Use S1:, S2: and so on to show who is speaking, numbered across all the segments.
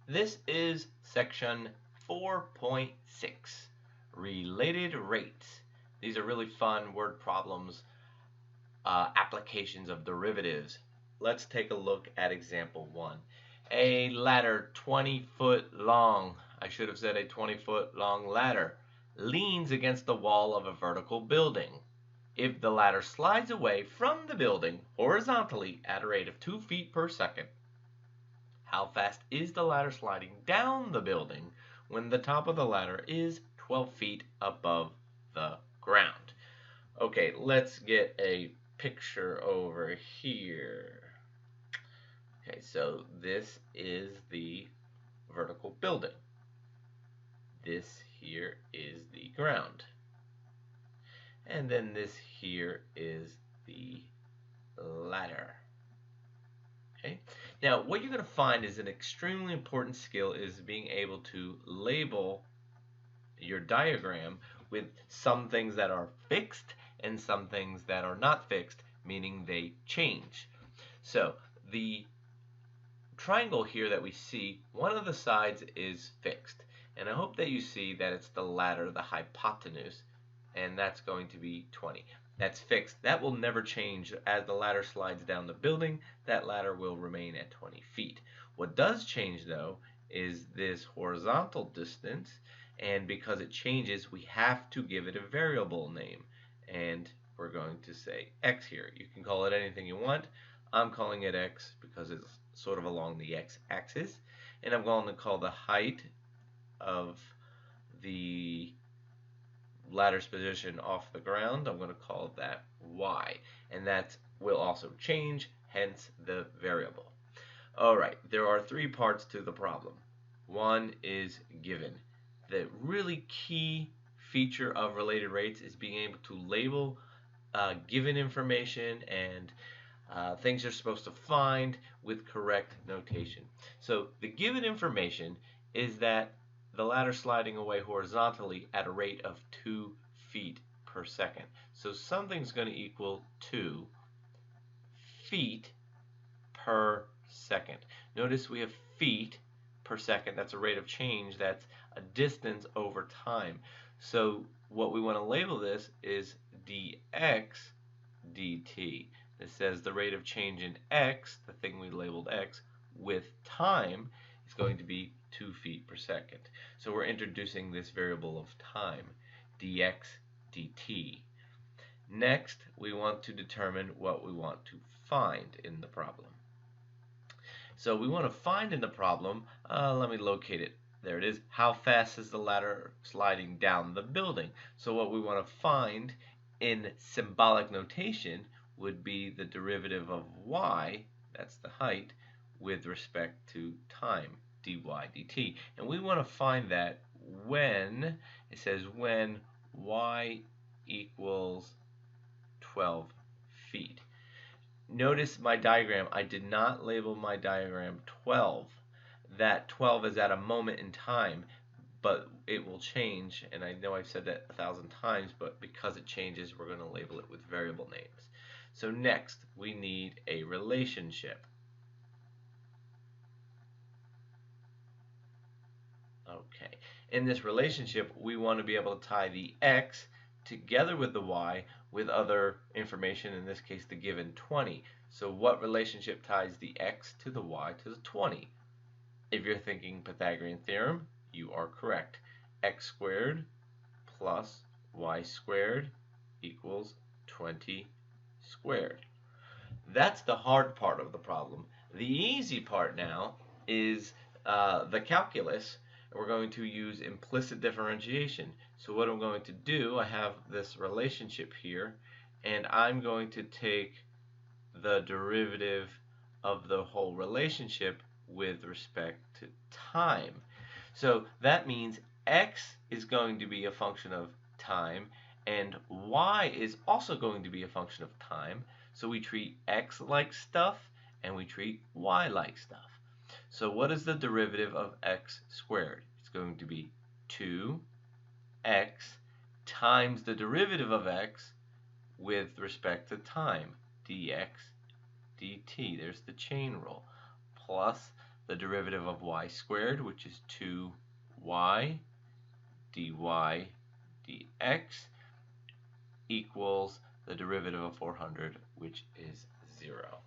S1: This is section 4.6, related rates. These are really fun word problems, applications of derivatives. Let's take a look at example 1. A ladder 20 foot long, I should have said a 20-foot long ladder, leans against the wall of a vertical building. If the ladder slides away from the building horizontally at a rate of 2 feet per second, how fast is the ladder sliding down the building when the top of the ladder is 12 feet above the ground? Okay, let's get a picture over here. Okay, so this is the vertical building. This here is the ground. And then this here is the ladder. Okay. Now, what you're going to find is an extremely important skill is being able to label your diagram with some things that are fixed and some things that are not fixed, meaning they change. So the triangle here that we see, one of the sides is fixed. And I hope that you see that it's the ladder, the hypotenuse, and that's going to be 20. That's fixed. That will never change. As the ladder slides down the building, that ladder will remain at 20 feet. What does change, though, is this horizontal distance, and because it changes, we have to give it a variable name. And we're going to say x here. You can call it anything you want. I'm calling it x because it's sort of along the x-axis. And I'm going to call the height of the ladder's position off the ground, I'm going to call that y, and that will also change, hence the variable. Alright, there are 3 parts to the problem. One is given. The really key feature of related rates is being able to label given information and things you're supposed to find with correct notation. So the given information is that the ladder sliding away horizontally at a rate of 2 feet per second. So something's going to equal 2 feet per second. Notice we have feet per second. That's a rate of change. That's a distance over time. So what we want to label this is dx dt. This says the rate of change in x, the thing we labeled x, with time is going to be 2 feet per second. So we're introducing this variable of time, dx dt. Next, we want to determine what we want to find in the problem. So we want to find in the problem, let me locate it. There it is. How fast is the ladder sliding down the building? So what we want to find in symbolic notation would be the derivative of y, that's the height, with respect to time, dy dt. And we want to find that when, it says when y equals 12 feet. Notice my diagram, I did not label my diagram 12. That 12 is at a moment in time, but it will change, and I know I've said that 1,000 times, but because it changes, we're going to label it with variable names. So next, we need a relationship. Okay, in this relationship, we want to be able to tie the x together with the y with other information, in this case the given 20. So what relationship ties the x to the y to the 20? If you're thinking Pythagorean theorem, you are correct. X squared plus y squared equals 20 squared. That's the hard part of the problem. The easy part now is the calculus. We're going to use implicit differentiation. So what I'm going to do, I have this relationship here, and I'm going to take the derivative of the whole relationship with respect to time. So that means x is going to be a function of time, and y is also going to be a function of time. So we treat x like stuff, and we treat y like stuff. So what is the derivative of x squared? It's going to be 2x times the derivative of x with respect to time, dx dt. There's the chain rule. Plus the derivative of y squared, which is 2y dy dx, equals the derivative of 400, which is 0.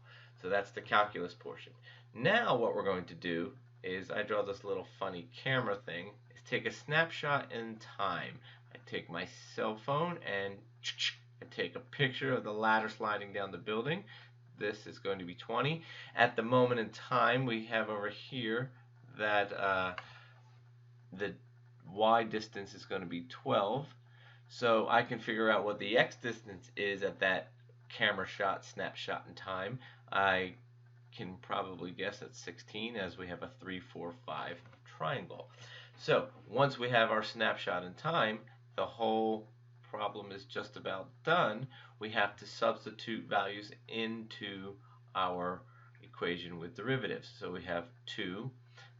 S1: So that's the calculus portion. Now what we're going to do is, I draw this little funny camera thing, is take a snapshot in time. I take my cell phone and I take a picture of the ladder sliding down the building. This is going to be 20. At the moment in time, we have over here that the y distance is going to be 12. So I can figure out what the x distance is at that camera shot, snapshot in time. I can probably guess at 16, as we have a 3, 4, 5 triangle. So once we have our snapshot in time, the whole problem is just about done. We have to substitute values into our equation with derivatives. So we have 2.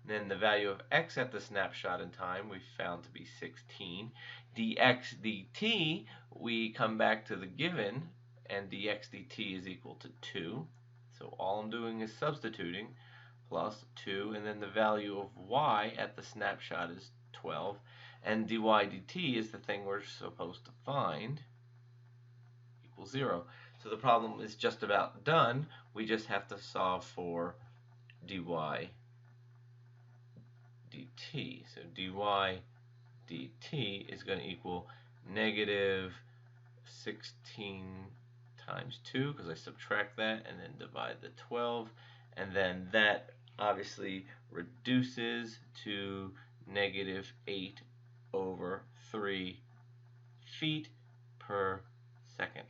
S1: Then the value of x at the snapshot in time we found to be 16. dx dt, we come back to the given, and dx dt is equal to 2. So all I'm doing is substituting, plus 2, and then the value of y at the snapshot is 12, and dy dt is the thing we're supposed to find, equals 0. So the problem is just about done. We just have to solve for dy dt. So dy dt is going to equal negative 16 times 2, because I subtract that and then divide the 12, and then that obviously reduces to negative 8 over 3 feet per second.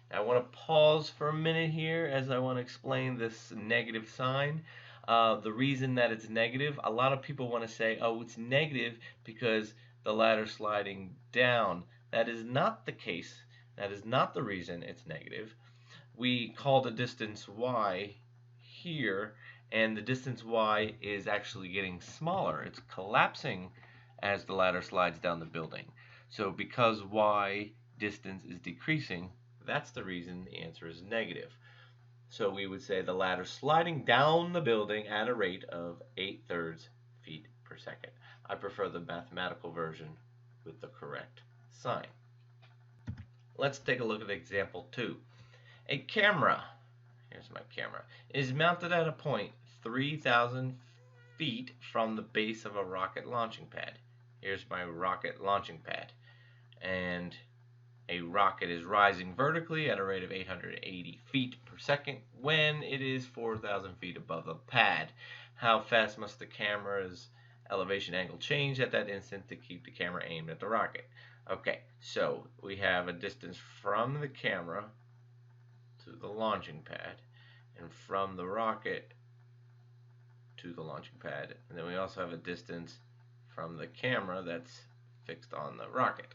S1: Now I want to pause for a minute here as I want to explain this negative sign. The reason that it's negative, a lot of people want to say, oh, it's negative because the ladder's sliding down. That is not the case. That is not the reason it's negative. We call the distance y here, and the distance y is actually getting smaller. It's collapsing as the ladder slides down the building. So because y distance is decreasing, that's the reason the answer is negative. So we would say the ladder sliding down the building at a rate of 8/3 feet per second. I prefer the mathematical version with the correct sign. Let's take a look at example 2. A camera, here's my camera, is mounted at a point 3,000 feet from the base of a rocket launching pad. Here's my rocket launching pad. And a rocket is rising vertically at a rate of 880 feet per second when it is 4,000 feet above the pad. How fast must the camera's elevation angle change at that instant to keep the camera aimed at the rocket? Okay, so we have a distance from the camera to the launching pad, and from the rocket to the launching pad, and then we also have a distance from the camera that's fixed on the rocket.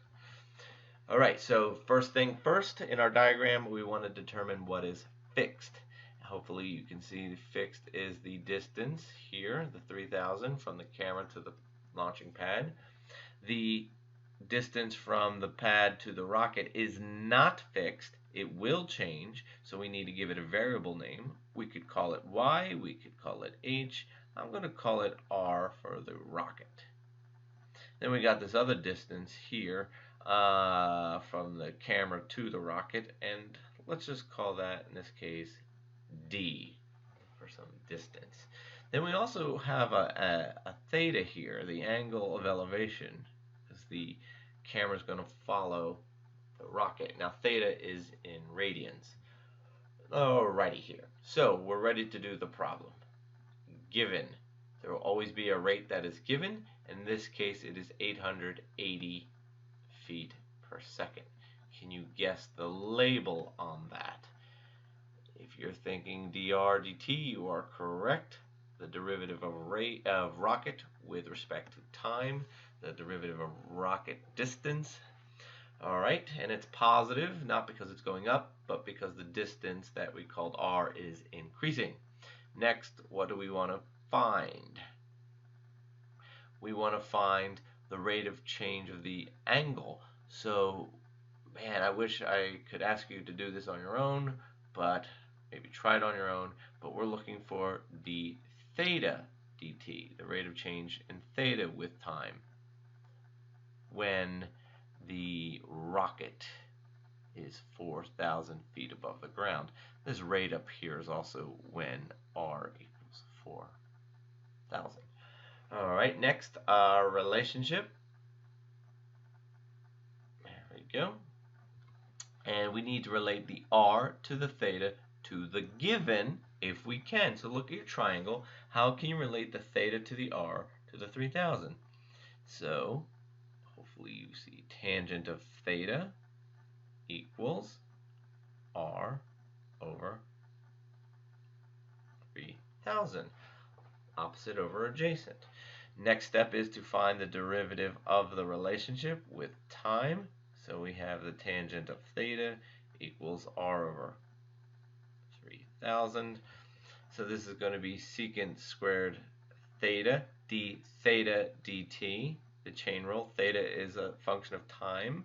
S1: Alright, so first thing first, in our diagram we want to determine what is fixed. Hopefully you can see the fixed is the distance here, the 3,000 from the camera to the launching pad. The distance from the pad to the rocket is not fixed. It will change, so we need to give it a variable name. We could call it y, we could call it h. I'm going to call it r for the rocket. Then we got this other distance here from the camera to the rocket, and let's just call that, in this case, d for some distance. Then we also have a theta here, the angle of elevation, because the camera is going to follow the rocket. Now theta is in radians. Alrighty here. So we're ready to do the problem. Given, there will always be a rate that is given. In this case, it is 880 feet per second. Can you guess the label on that? If you're thinking dr dt, you are correct. The derivative of rocket with respect to time, the derivative of rocket distance. Alright, and it's positive, not because it's going up, but because the distance that we called r is increasing. Next, what do we want to find? We want to find the rate of change of the angle. So, man, I wish I could ask you to do this on your own, but maybe try it on your own. But we're looking for the theta dt, the rate of change in theta with time when the rocket is 4,000 feet above the ground. This rate up here is also when r equals 4,000. All right, next, our relationship. There we go. And we need to relate the r to the theta to the given if we can. So look at your triangle. How can you relate the theta to the r to the 3,000? So hopefully you see tangent of theta equals r over 3,000. Opposite over adjacent. Next step is to find the derivative of the relationship with time. So we have the tangent of theta equals r over 3,000. So this is going to be secant squared theta d theta dt. The chain rule. Theta is a function of time,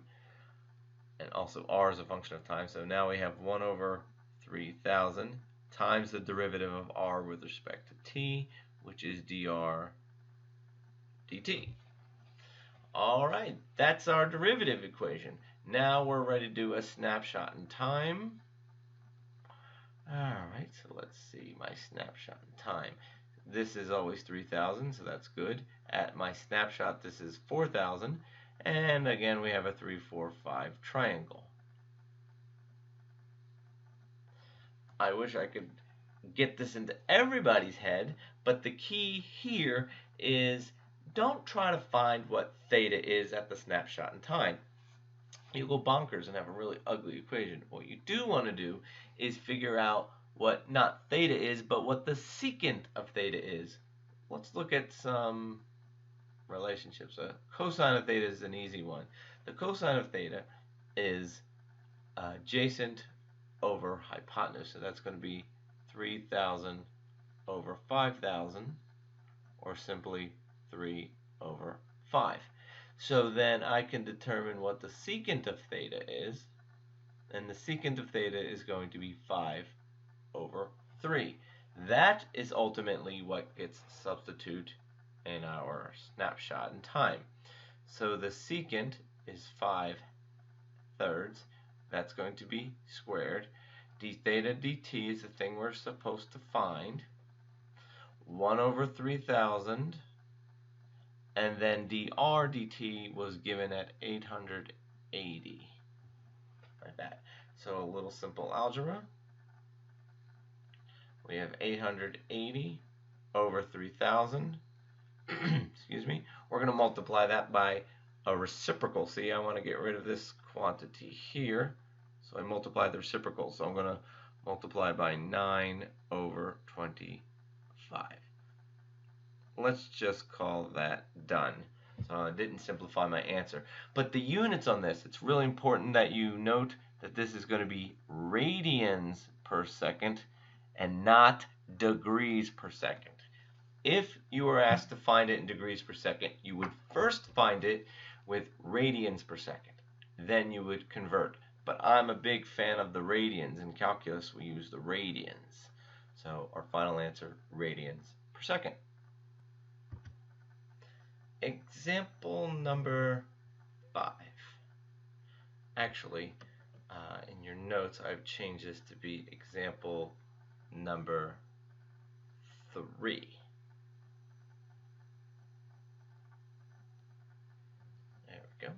S1: and also r is a function of time. So now we have 1 over 3,000 times the derivative of r with respect to t, which is dr dt. All right, that's our derivative equation. Now we're ready to do a snapshot in time. All right, so let's see my snapshot in time. This is always 3,000, so that's good. At my snapshot, this is 4,000. And again, we have a 3, 4, 5 triangle. I wish I could get this into everybody's head, but the key here is don't try to find what theta is at the snapshot in time. You'll go bonkers and have a really ugly equation. What you do want to do is figure out what not theta is, but what the secant of theta is. Let's look at some relationships. Cosine of theta is an easy one. The cosine of theta is adjacent over hypotenuse, so that's going to be 3,000 over 5,000, or simply 3 over 5. So then I can determine what the secant of theta is, and the secant of theta is going to be 5 over 3. That is ultimately what gets substituted in our snapshot in time. So the secant is 5/3. That's going to be squared. D theta dt is the thing we're supposed to find. 1 over 3,000. And then dr dt was given at 880. Like that. So a little simple algebra. We have 880 over 3,000. Excuse me. We're going to multiply that by a reciprocal. See, I want to get rid of this quantity here. So I multiply the reciprocal. So I'm going to multiply by 9 over 25. Let's just call that done. So I didn't simplify my answer. But the units on this, it's really important that you note that this is going to be radians per second and not degrees per second. If you were asked to find it in degrees per second, you would first find it with radians per second. Then you would convert. But I'm a big fan of the radians. In calculus, we use the radians. So our final answer, radians per second. Example number 5. Actually, in your notes, I've changed this to be example number 3. There we go.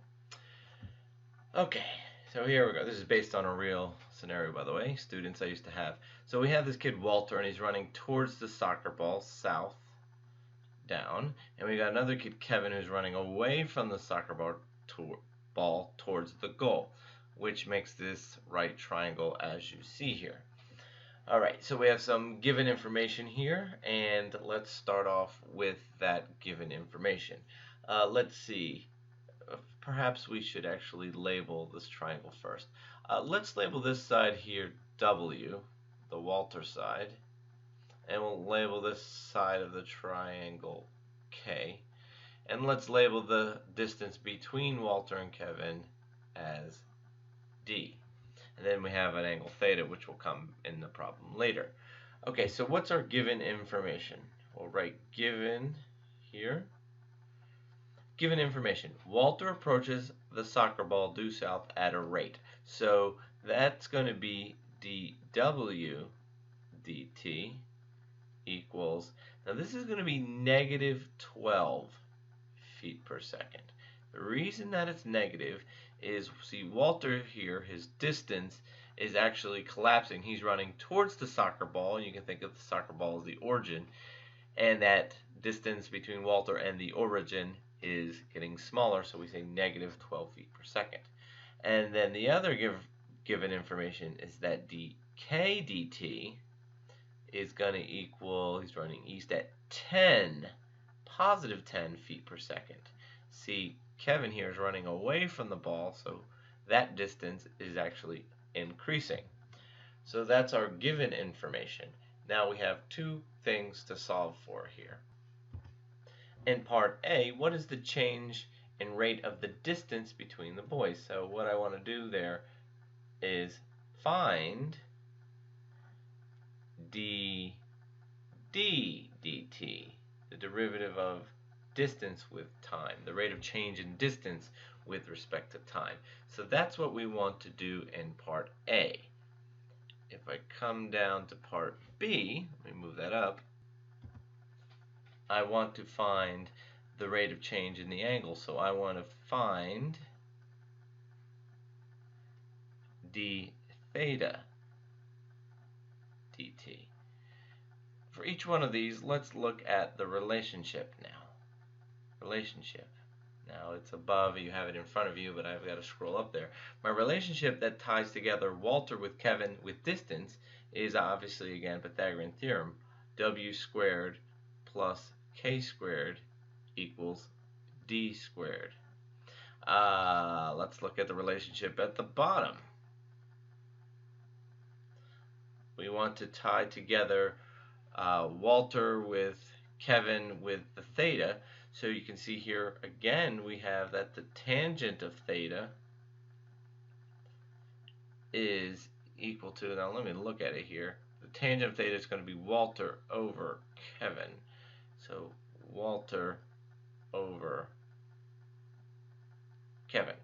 S1: Okay, so here we go. This is based on a real scenario, by the way, students I used to have. So we have this kid, Walter, and he's running towards the soccer ball, south, down, and we got another kid, Kevin, who's running away from the soccer ball towards the goal, which makes this right triangle as you see here. All right, so we have some given information here, and let's start off with that given information. Let's see, perhaps we should actually label this triangle first. Let's label this side here W, the Walter side. And we'll label this side of the triangle K. And let's label the distance between Walter and Kevin as D. And then we have an angle theta, which will come in the problem later. Okay, so what's our given information? we'll write given here. Given information. Walter approaches the soccer ball due south at a rate. So that's going to be dw dt equals, now this is going to be negative 12 feet per second. The reason that it's negative is, see, Walter here, his distance is actually collapsing. He's running towards the soccer ball. You can think of the soccer ball as the origin, and that distance between Walter and the origin is getting smaller, so we say negative 12 feet per second. And then the other given information is that dk dt is going to equal, he's running east at positive 10 feet per second. See, Kevin here is running away from the ball, so that distance is actually increasing. So that's our given information. Now we have two things to solve for here. In part A, what is the change in rate of the distance between the boys? So what I want to do there is find d dt, the derivative of distance with time, the rate of change in distance with respect to time. So that's what we want to do in part A. If I come down to part B, let me move that up, I want to find the rate of change in the angle. So I want to find d theta dt. For each one of these, let's look at the relationship now. Relationship. Now it's above, you have it in front of you, but I've got to scroll up there. My relationship that ties together Walter with Kevin with distance is obviously, again, Pythagorean theorem. W squared plus k squared equals d squared. Let's look at the relationship at the bottom. We want to tie together Walter with Kevin with the theta. So you can see here again we have that the tangent of theta is equal to, now let me look at it here, the tangent of theta is going to be Walter over Kevin. So Walter over Kevin.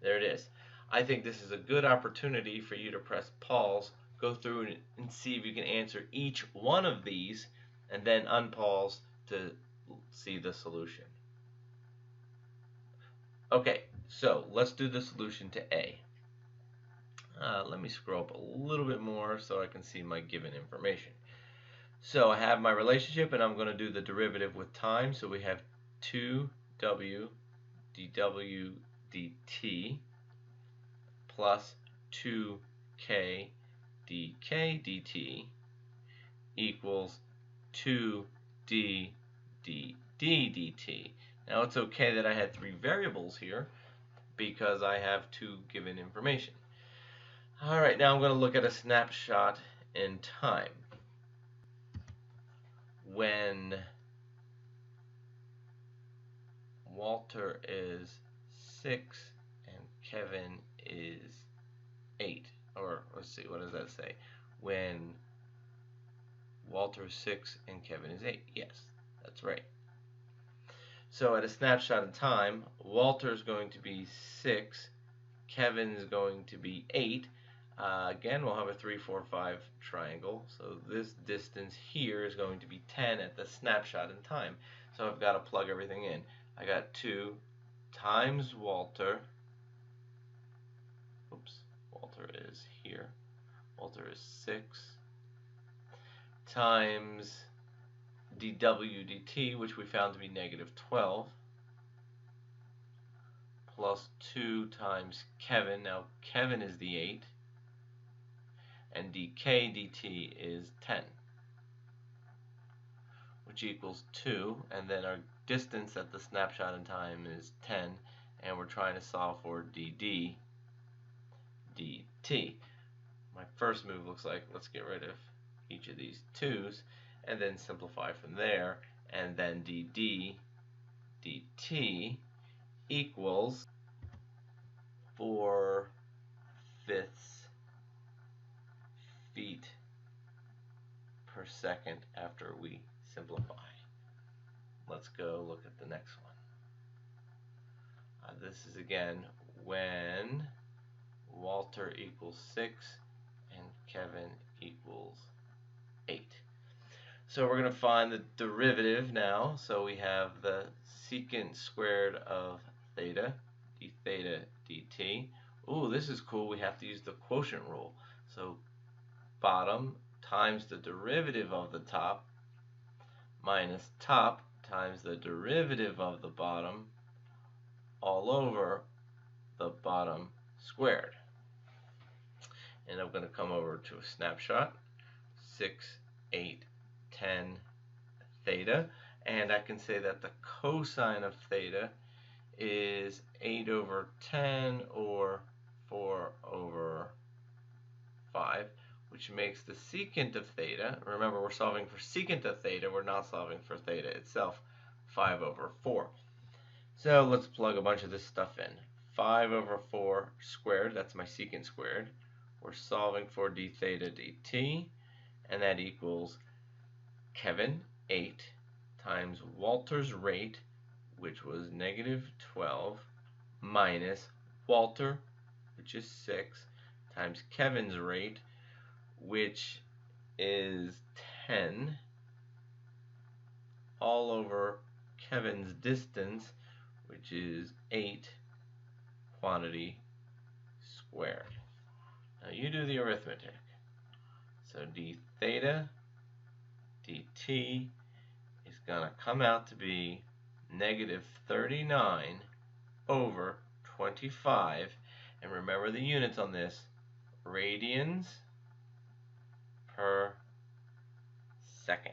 S1: There it is. I think this is a good opportunity for you to press pause, go through and see if you can answer each one of these, and then unpause to see the solution. Okay, so let's do the solution to A. Let me scroll up a little bit more so I can see my given information. So I have my relationship, and I'm going to do the derivative with time. So we have 2w dw dt plus 2k dk dt equals 2d dt. Now it's okay that I had three variables here because I have two given information. Alright, now I'm going to look at a snapshot in time. When Walter is 6 and Kevin is 8, or let's see, what does that say? When Walter is 6 and Kevin is 8. Yes, that's right. So at a snapshot in time, Walter is going to be 6, Kevin is going to be 8. Again, we'll have a 3, 4, 5 triangle. So this distance here is going to be 10 at the snapshot in time. So I've got to plug everything in. I got 2 times Walter. Oops, Walter is here. Walter is 6 times dw dt, which we found to be negative 12, plus 2 times Kevin. Now Kevin is the 8, and dk dt is 10, which equals 2, and then our distance at the snapshot in time is 10, and we're trying to solve for dd dt. My first move looks like, let's get rid of each of these 2's and then simplify from there, and then dd dt equals 4/5 feet per second after we simplify. Let's go look at the next one. This is again when Walter equals 6 and Kevin equals 8. So we're going to find the derivative now. So we have the secant squared of theta, d theta dt. Ooh, this is cool. We have to use the quotient rule. So bottom times the derivative of the top minus top times the derivative of the bottom all over the bottom squared. And I'm going to come over to a snapshot, 6, 8, 10 theta, and I can say that the cosine of theta is 8 over 10 or 4 over 5, which makes the secant of theta, remember we're solving for secant of theta, we're not solving for theta itself, 5 over 4. So let's plug a bunch of this stuff in. 5 over 4 squared, that's my secant squared. We're solving for d theta dt, and that equals Kevin, 8, times Walter's rate, which was negative 12, minus Walter, which is 6, times Kevin's rate, which is 10, all over Kevin's distance, which is 8, quantity squared. Now you do the arithmetic. So d theta dt is going to come out to be negative 39 over 25. And remember the units on this, radians per second.